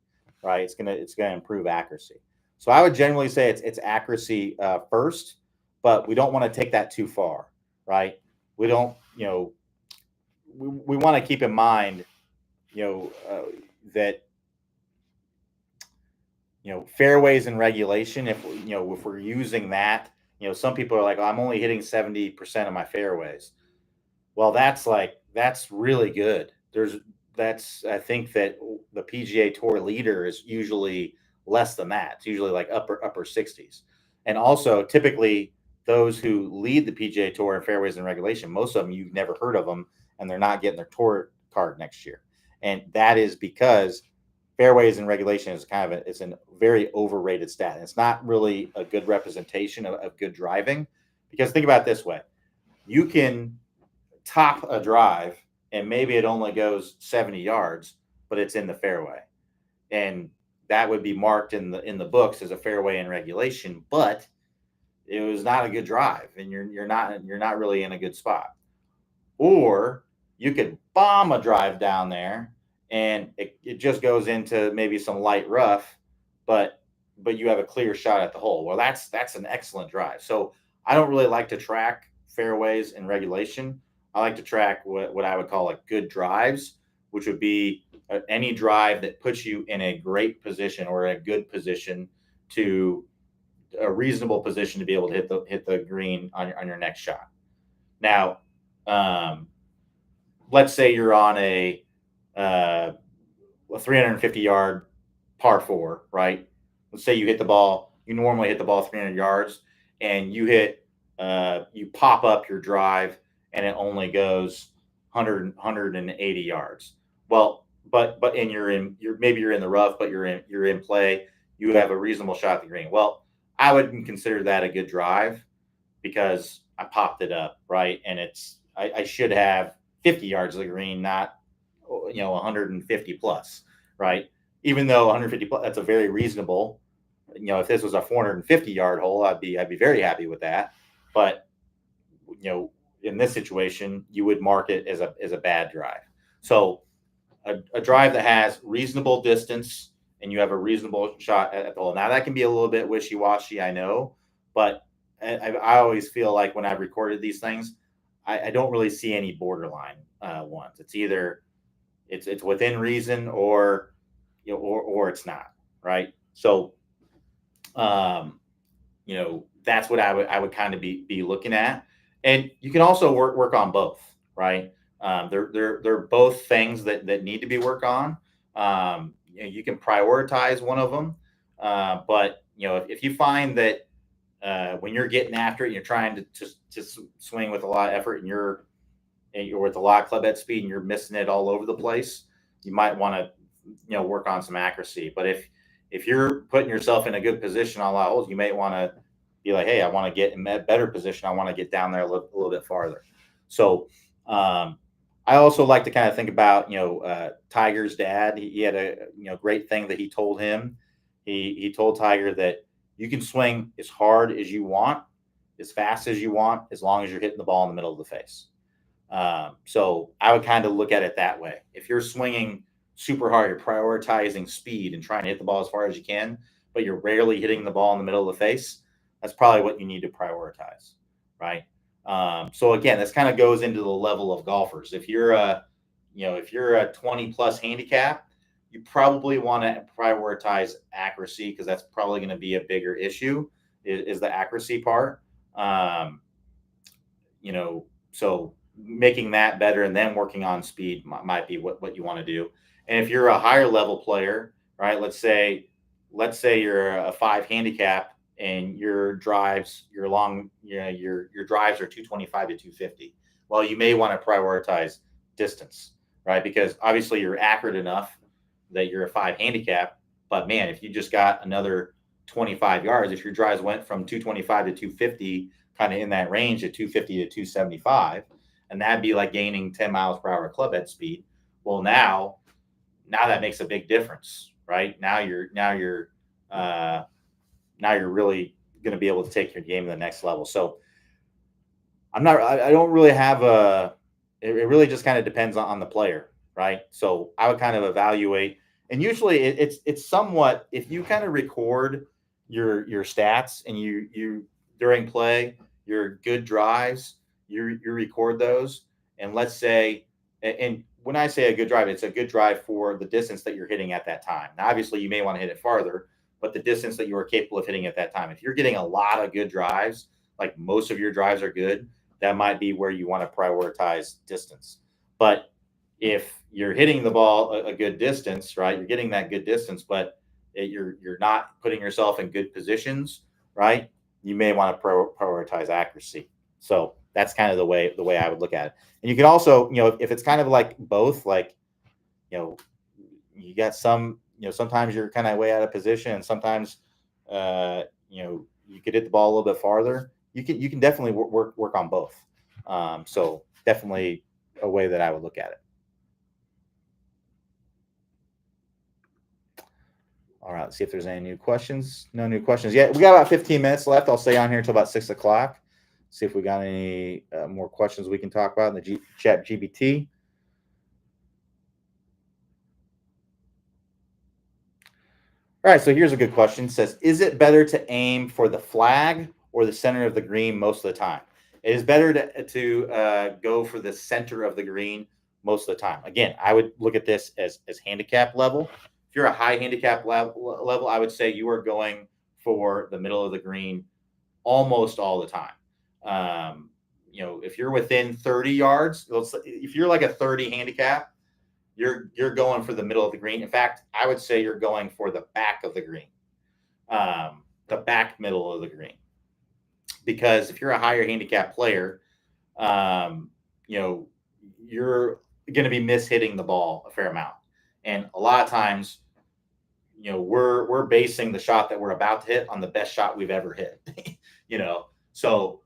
right? It's gonna improve accuracy. So I would generally say it's accuracy first, but we don't want to take that too far, right? We don't, we want to keep in mind, that fairways and regulation. If we're using that, some people are like, oh, I'm only hitting 70% of my fairways. Well, that's really good. I think that the PGA Tour leader is usually less than that. It's usually like upper 60s. And also typically those who lead the PGA Tour in fairways and regulation, most of them you've never heard of them, and they're not getting their tour card next year. And that is because fairways and regulation is it's a very overrated stat. And it's not really a good representation of good driving, because think about it this way. You can top a drive and maybe it only goes 70 yards, but it's in the fairway. And that would be marked in the books as a fairway in regulation, but it was not a good drive, and you're not really in a good spot. Or you could bomb a drive down there and it just goes into maybe some light rough, but you have a clear shot at the hole. Well, that's an excellent drive. So I don't really like to track fairways in regulation. I like to track what I would call like good drives, which would be any drive that puts you in a great position or a good position, to a reasonable position to be able to hit the green on your next shot. Now, let's say you're on a 350 yard par four, right? Let's say you normally hit the ball 300 yards, and you pop up your drive and it only goes 180 yards. Well, but maybe you're in the rough, but you're in play. You have a reasonable shot at the green. Well, I wouldn't consider that a good drive, because I popped it up, right? And I should have 50 yards of the green, not 150 plus, right? Even though 150 plus, that's a very reasonable. If this was a 450 yard hole, I'd be very happy with that. But in this situation, you would mark it as a bad drive. So a drive that has reasonable distance and you have a reasonable shot at the hole. Now that can be a little bit wishy-washy, I know, but I always feel like when I've recorded these things, I don't really see any borderline ones. It's either it's within reason or or it's not, right? So that's what I would kind of be looking at, and you can also work on both, right? They're both things that need to be worked on. You can prioritize one of them, but if you find that when you're getting after it, you're trying to swing with a lot of effort, and you're with a lot of club head speed, and you're missing it all over the place, you might want to work on some accuracy. But if you're putting yourself in a good position on a lot of holes, you may want to be like, hey, I want to get in a better position. I want to get down there a little bit farther. So I also like to kind of think about Tiger's dad. He had a great thing that he told him. He told Tiger that you can swing as hard as you want, as fast as you want, as long as you're hitting the ball in the middle of the face. So I would kind of look at it that way. If you're swinging super hard, you're prioritizing speed and trying to hit the ball as far as you can, but you're rarely hitting the ball in the middle of the face, that's probably what you need to prioritize, right? So again, this kind of goes into the level of golfers. If you're a 20 plus handicap, you probably want to prioritize accuracy because that's probably going to be a bigger issue is the accuracy part. So making that better and then working on speed might be what you want to do. And if you're a higher level player, right? Let's say you're a 5 handicap and your drives, your drives are 225 to 250. Well, you may want to prioritize distance, right? Because obviously you're accurate enough that you're a 5 handicap, but man, if you just got another 25 yards, if your drives went from 225 to 250, kind of in that range at 250 to 275, and that'd be like gaining 10 miles per hour club head speed. Well, now that makes a big difference, right? Now you're really going to be able to take your game to the next level. So I don't really have it really just kind of depends on the player, right? So I would kind of evaluate, and usually it's somewhat, if you kind of record your stats and you during play, your good drives, you record those. And let's say, and when I say a good drive, it's a good drive for the distance that you're hitting at that time. Now, obviously you may want to hit it farther, but the distance that you are capable of hitting at that time. If you're getting a lot of good drives, like most of your drives are good, that might be where you want to prioritize distance. But if you're hitting the ball a good distance, right, you're getting that good distance, but you're not putting yourself in good positions, right, you may want to prioritize accuracy. So that's kind of the way I would look at it. And you can also, if it's kind of like both, like, you got some, sometimes you're kind of way out of position, and sometimes, you could hit the ball a little bit farther. You can definitely work on both. So definitely a way that I would look at it. All right, let's see if there's any new questions. No new questions yet. We got about 15 minutes left. I'll stay on here until about 6 o'clock. See if we got any more questions we can talk about in the chat GBT. All right, so here's a good question. It says, is it better to aim for the flag or the center of the green most of the time? It is better to go for the center of the green most of the time. Again, I would look at this as handicap level. If you're a high handicap level, I would say you are going for the middle of the green almost all the time. If you're within 30 yards, if you're like a 30 handicap, you're going for the middle of the green. In fact, I would say you're going for the back of the green, the back middle of the green. Because if you're a higher handicap player, you're going to be mishitting the ball a fair amount. And a lot of times, we're basing the shot that we're about to hit on the best shot we've ever hit. So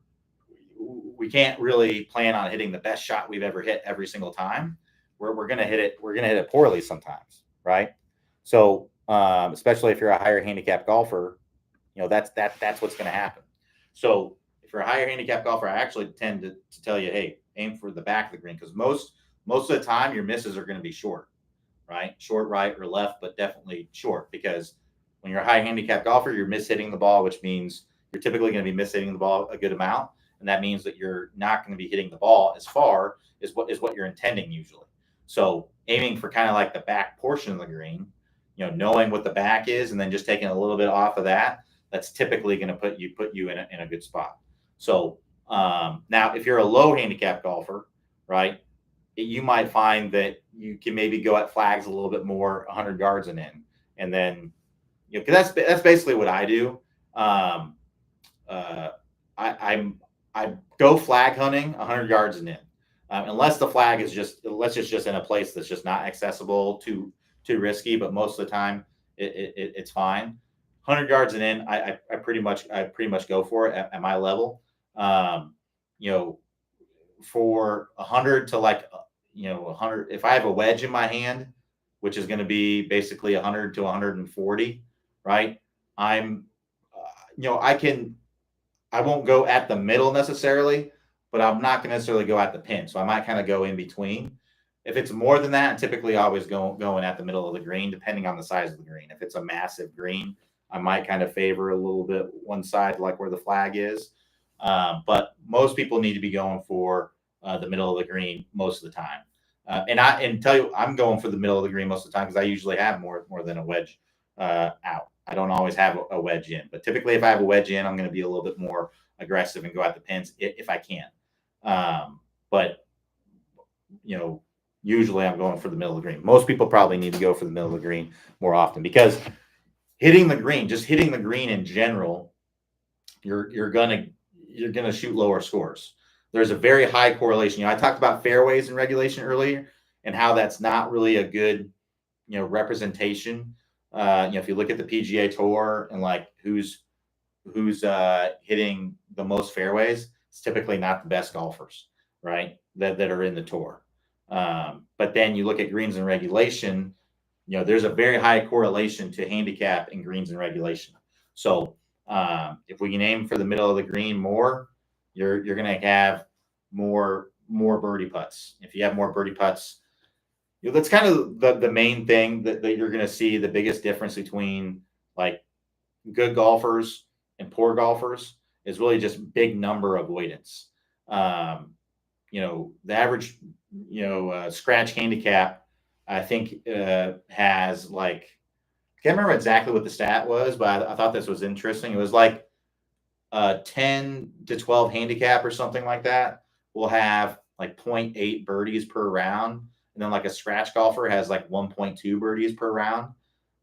we can't really plan on hitting the best shot we've ever hit every single time. We're going to hit it. We're going to hit it poorly sometimes, right? So especially if you're a higher handicap golfer, that's what's going to happen. So if you're a higher handicap golfer, I actually tend to tell you, hey, aim for the back of the green, because most of the time your misses are going to be short, right? Short right or left, but definitely short, because when you're a high handicap golfer, you're mishitting the ball, which means you're typically going to be mishitting the ball a good amount, and that means that you're not going to be hitting the ball as far as what you're intending usually. So aiming for kind of like the back portion of the green, knowing what the back is, and then just taking a little bit off of that, that's typically going to put you in a good spot. So now, if you're a low handicap golfer, right, you might find that you can maybe go at flags a little bit more, 100 yards and in, and then because that's basically what I do. I go flag hunting 100 yards and in, unless the flag is just in a place that's just not accessible, too risky. But most of the time, it's fine. 100 yards and in, I pretty much go for it at my level. For 100 to 100, if I have a wedge in my hand, which is going to be basically 100 to 140, right? I won't go at the middle necessarily, but I'm not going to necessarily go at the pin. So I might kind of go in between. If it's more than that, I'm typically always going at the middle of the green, depending on the size of the green. If it's a massive green, I might kind of favor a little bit one side, like where the flag is. But most people need to be going for the middle of the green most of the time. And tell you, I'm going for the middle of the green most of the time, because I usually have more than a wedge out. I don't always have a wedge in, but typically if I have a wedge in, I'm going to be a little bit more aggressive and go at the pins if I can. But usually I'm going for the middle of the green. Most people probably need to go for the middle of the green more often, because hitting the green in general, you're gonna shoot lower scores. There's a very high correlation. I talked about fairways in regulation earlier, and how that's not really a good representation. If you look at the PGA Tour and like who's hitting the most fairways, it's typically not the best golfers, right? That are in the tour. But then you look at greens and regulation, there's a very high correlation to handicap in greens and regulation. So if we can aim for the middle of the green more, you're going to have more birdie putts. If you have more birdie putts, that's kind of the main thing that you're going to see the biggest difference between like good golfers and poor golfers is really just big number avoidance. The average, scratch handicap, I think has like, I can't remember exactly what the stat was, but I thought this was interesting. It was like 10 to 12 handicap or something like that will have like 0.8 birdies per round. And then like a scratch golfer has like 1.2 birdies per round.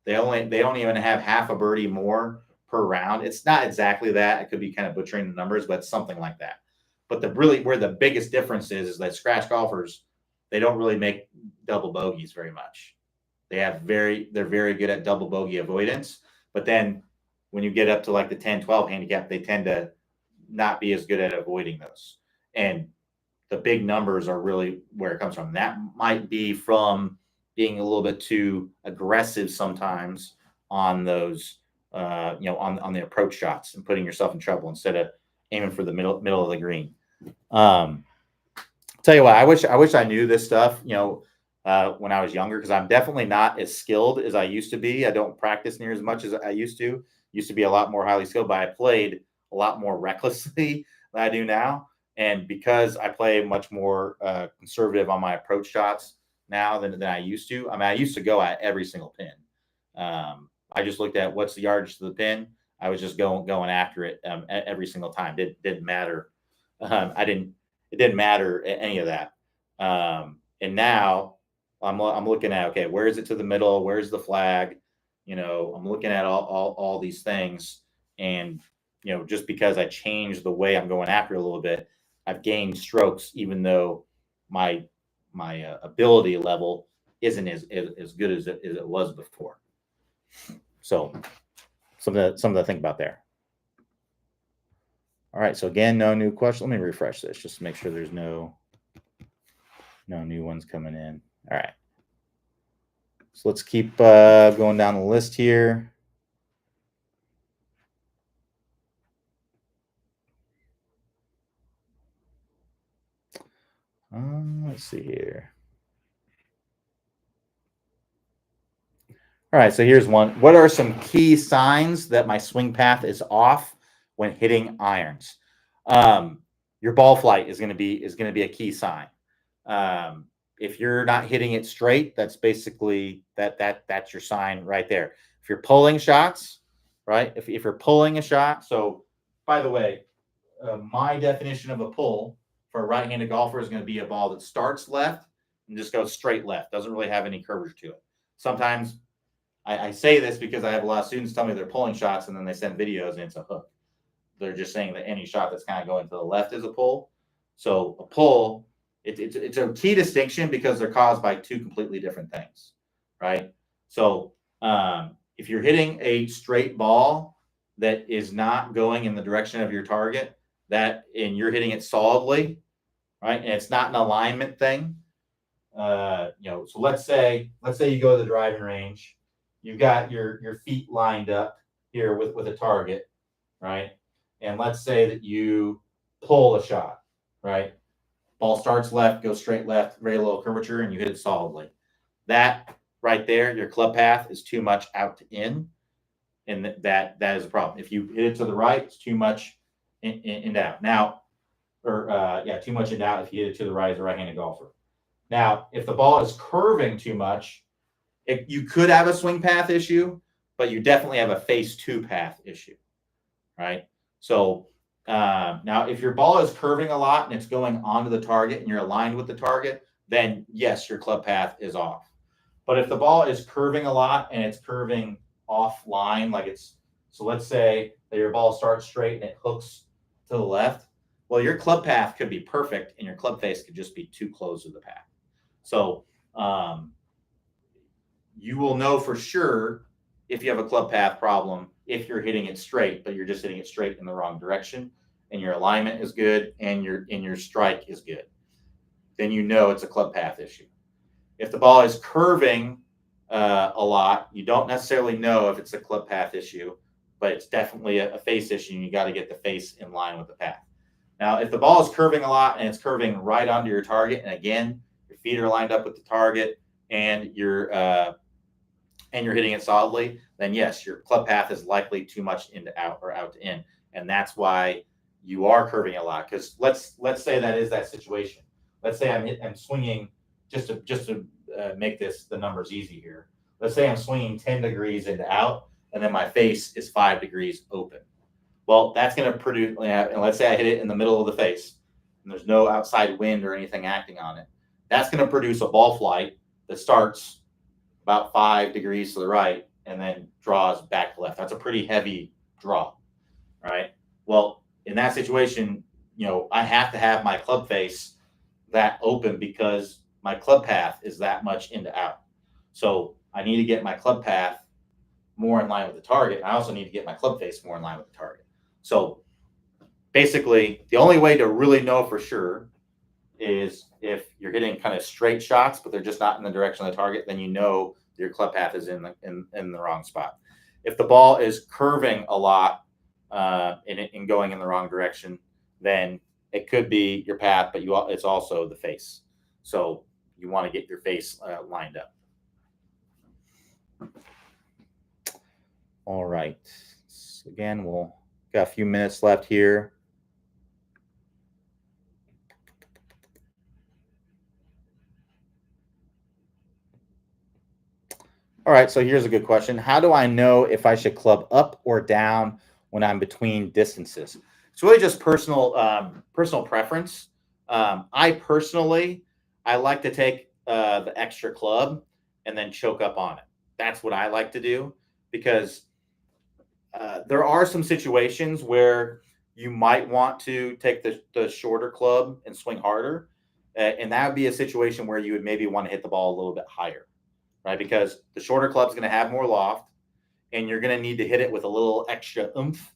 They don't even have half a birdie more per round. It's not exactly that. It could be kind of butchering the numbers, but something like that. But where the biggest difference is that scratch golfers, they don't really make double bogeys very much. They're very good at double bogey avoidance. But then when you get up to like the 10, 12 handicap, they tend to not be as good at avoiding those. And the big numbers are really where it comes from. That might be from being a little bit too aggressive sometimes on those, on the approach shots, and putting yourself in trouble instead of aiming for the middle of the green. Tell you what, I wish I knew this stuff, when I was younger, because I'm definitely not as skilled as I used to be. I don't practice near as much as I used to. Used to be a lot more highly skilled, but I played a lot more recklessly than I do now. And because I play much more conservative on my approach shots now than I used to. I mean, I used to go at every single pin. I just looked at what's the yardage to the pin. I was just going after it every single time. It didn't matter. It didn't matter any of that. And now I'm looking at, okay, where is it to the middle? Where's the flag? I'm looking at all these things, and just because I changed the way I'm going after it a little bit, I've gained strokes, even though my ability level isn't as good as it was before. So something to think about there. All right. So again, no new question. Let me refresh this just to make sure there's no new ones coming in. All right. So let's keep going down the list here. Let's see here. All right, so here's one. What are some key signs that my swing path is off when hitting irons? Um, your ball flight is going to be a key sign. Um, if you're not hitting it straight, that's basically that's your sign right there. If you're pulling shots, right? If you're pulling a shot, so by the way, my definition of a pull for a right-handed golfer is going to be a ball that starts left and just goes straight left. Doesn't really have any curvature to it. Sometimes I say this because I have a lot of students tell me they're pulling shots and then they send videos and it's a hook. They're just saying that any shot that's kind of going to the left is a pull. So a pull, it's a key distinction because they're caused by two completely different things, right? So if you're hitting a straight ball that is not going in the direction of your target, and you're hitting it solidly, right, and it's not an alignment thing, so let's say you go to the driving range, you've got your feet lined up here with a target, right? And let's say that you pull a shot, right? Ball starts left, goes straight left, very low curvature, and you hit it solidly. That right there, your club path is too much out to in, and that is a problem. If you hit it to the right, it's too much in and out. Now, too much in and out if you hit it to the right as a right-handed golfer. Now, if the ball is curving too much, you could have a swing path issue, but you definitely have a face two path issue, right? So now, if your ball is curving a lot and it's going onto the target and you're aligned with the target, then yes, your club path is off. But if the ball is curving a lot and it's curving offline, so let's say that your ball starts straight and it hooks to the left, well, your club path could be perfect and your club face could just be too close to the path. So you will know for sure if you have a club path problem if you're hitting it straight, but you're just hitting it straight in the wrong direction, and your alignment is good and your strike is good. Then you know it's a club path issue. If the ball is curving a lot, you don't necessarily know if it's a club path issue, but it's definitely a face issue, and you got to get the face in line with the path. Now, if the ball is curving a lot and it's curving right onto your target, and again, your feet are lined up with the target, and you're hitting it solidly, then yes, your club path is likely too much into out or out to in, and that's why you are curving a lot. Because let's say that is that situation. Let's say I'm swinging just to make the numbers easy here. Let's say I'm swinging 10 degrees into out, and then my face is 5 degrees open. Well, that's going to produce, and let's say I hit it in the middle of the face, and there's no outside wind or anything acting on it. That's going to produce a ball flight that starts about 5 degrees to the right and then draws back to left. That's a pretty heavy draw, right? Well, in that situation, I have to have my club face that open because my club path is that much into out. So I need to get my club path more in line with the target. I also need to get my club face more in line with the target. So basically, the only way to really know for sure is if you're hitting kind of straight shots, but they're just not in the direction of the target, then you know your club path is in the wrong spot. If the ball is curving a lot and going in the wrong direction, then it could be your path, but it's also the face. So you want to get your face lined up. All right. So again, we'll got a few minutes left here. All right, so here's a good question. How do I know if I should club up or down when I'm between distances? It's really just personal preference. I like to take the extra club and then choke up on it. That's what I like to do because there are some situations where you might want to take the shorter club and swing harder. And that would be a situation where you would maybe want to hit the ball a little bit higher, right? Because the shorter club is going to have more loft and you're going to need to hit it with a little extra oomph,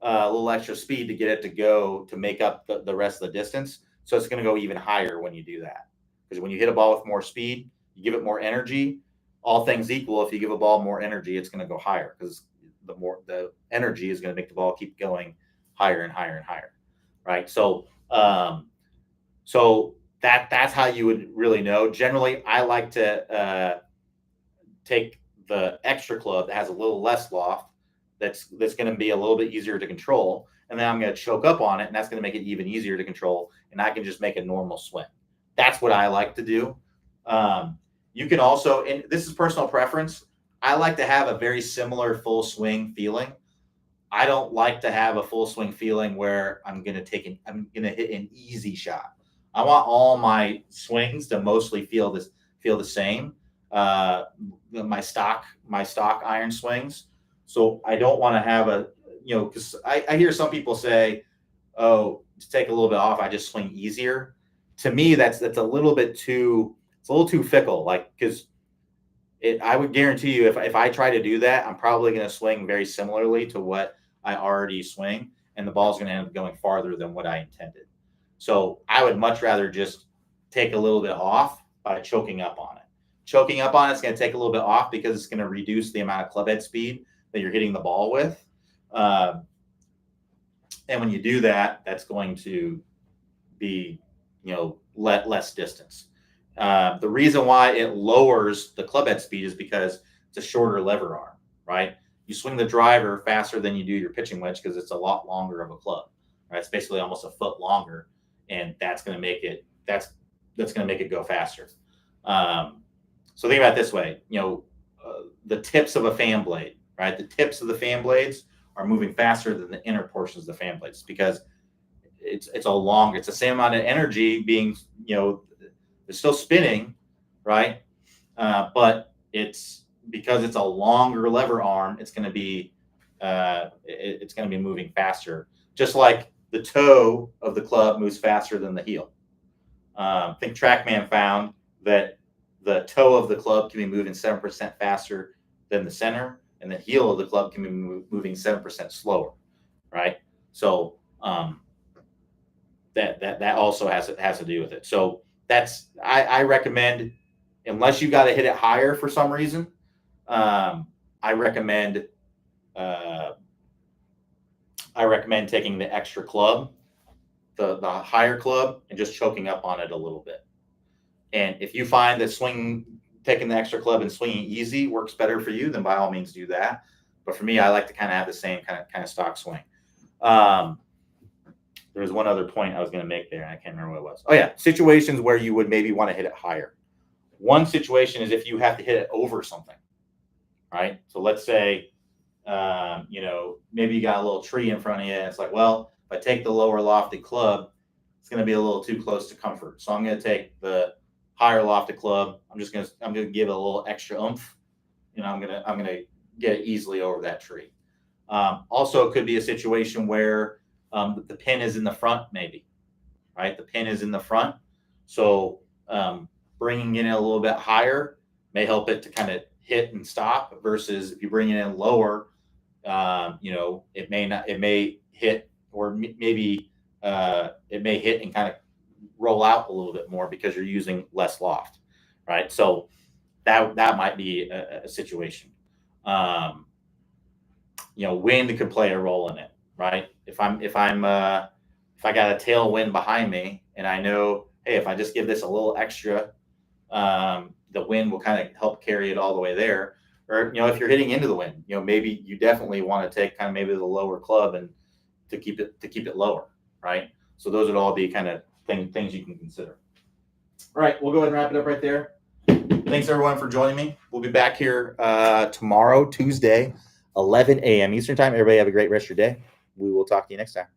a little extra speed to get it to go to make up the rest of the distance. So it's going to go even higher when you do that. Because when you hit a ball with more speed, you give it more energy. All things equal, if you give a ball more energy, it's going to go higher because the energy is going to make the ball keep going higher and higher and higher, right? So that's how you would really know. Generally, I like to take the extra club that has a little less loft, that's going to be a little bit easier to control, and then I'm going to choke up on it, and that's going to make it even easier to control, and I can just make a normal swing. That's what I like to do. You can also, and this is personal preference, I like to have a very similar full swing feeling. I don't like to have a full swing feeling where I'm going to hit an easy shot. I want all my swings to mostly feel the same. My stock iron swings. So I don't want to have because I hear some people say, oh, to take a little bit off, I just swing easier. To me, that's a little bit too, it's a little too fickle. Like, because I would guarantee you, if I try to do that, I'm probably going to swing very similarly to what I already swing, and the ball's going to end up going farther than what I intended. So I would much rather just take a little bit off by choking up on it. Choking up on it's going to take a little bit off because it's going to reduce the amount of club head speed that you're hitting the ball with. And when you do that, that's going to be, less distance. The reason why it lowers the club head speed is because it's a shorter lever arm, right? You swing the driver faster than you do your pitching wedge because it's a lot longer of a club, right? It's basically almost a foot longer, and that's going to make it go faster. So think about it this way, the tips of a fan blade, right? The tips of the fan blades are moving faster than the inner portions of the fan blades because it's the same amount of energy being, it's still spinning, right? But it's because it's a longer lever arm, it's going to be moving faster. Just like the toe of the club moves faster than the heel. I think TrackMan found that the toe of the club can be moving 7% faster than the center, and the heel of the club can be moving 7% slower, right? So that also has to do with it. So I recommend, unless you got to hit it higher for some reason, I recommend taking the extra club, the higher club, and just choking up on it a little bit. And if you find that taking the extra club and swinging easy works better for you, then by all means do that. But for me, I like to kind of have the same kind of stock swing. There was one other point I was going to make there, and I can't remember what it was. Oh yeah, situations where you would maybe want to hit it higher. One situation is if you have to hit it over something, right? So let's say, maybe you got a little tree in front of you, and it's like, well, if I take the lower lofted club, it's going to be a little too close to comfort. So I'm going to take the higher lofted club. I'm going to give it a little extra oomph. I'm going to get it easily over that tree. Also, it could be a situation where the pin is in the front, maybe, right? The pin is in the front. So bringing it in a little bit higher may help it to kind of hit and stop, versus if you bring it in lower, it may hit, or maybe it may hit and kind of roll out a little bit more because you're using less loft, right? So that might be a situation. Wind could play a role in it, right? If I got a tailwind behind me and I know, hey, if I just give this a little extra, the wind will kind of help carry it all the way there. Or, if you're hitting into the wind, maybe you definitely want to take kind of maybe the lower club and to keep it lower, right? So those would all be kind of things you can consider. All right, we'll go ahead and wrap it up right there. Thanks everyone for joining me. We'll be back here tomorrow, Tuesday, 11 a.m. Eastern time. Everybody have a great rest of your day. We will talk to you next time.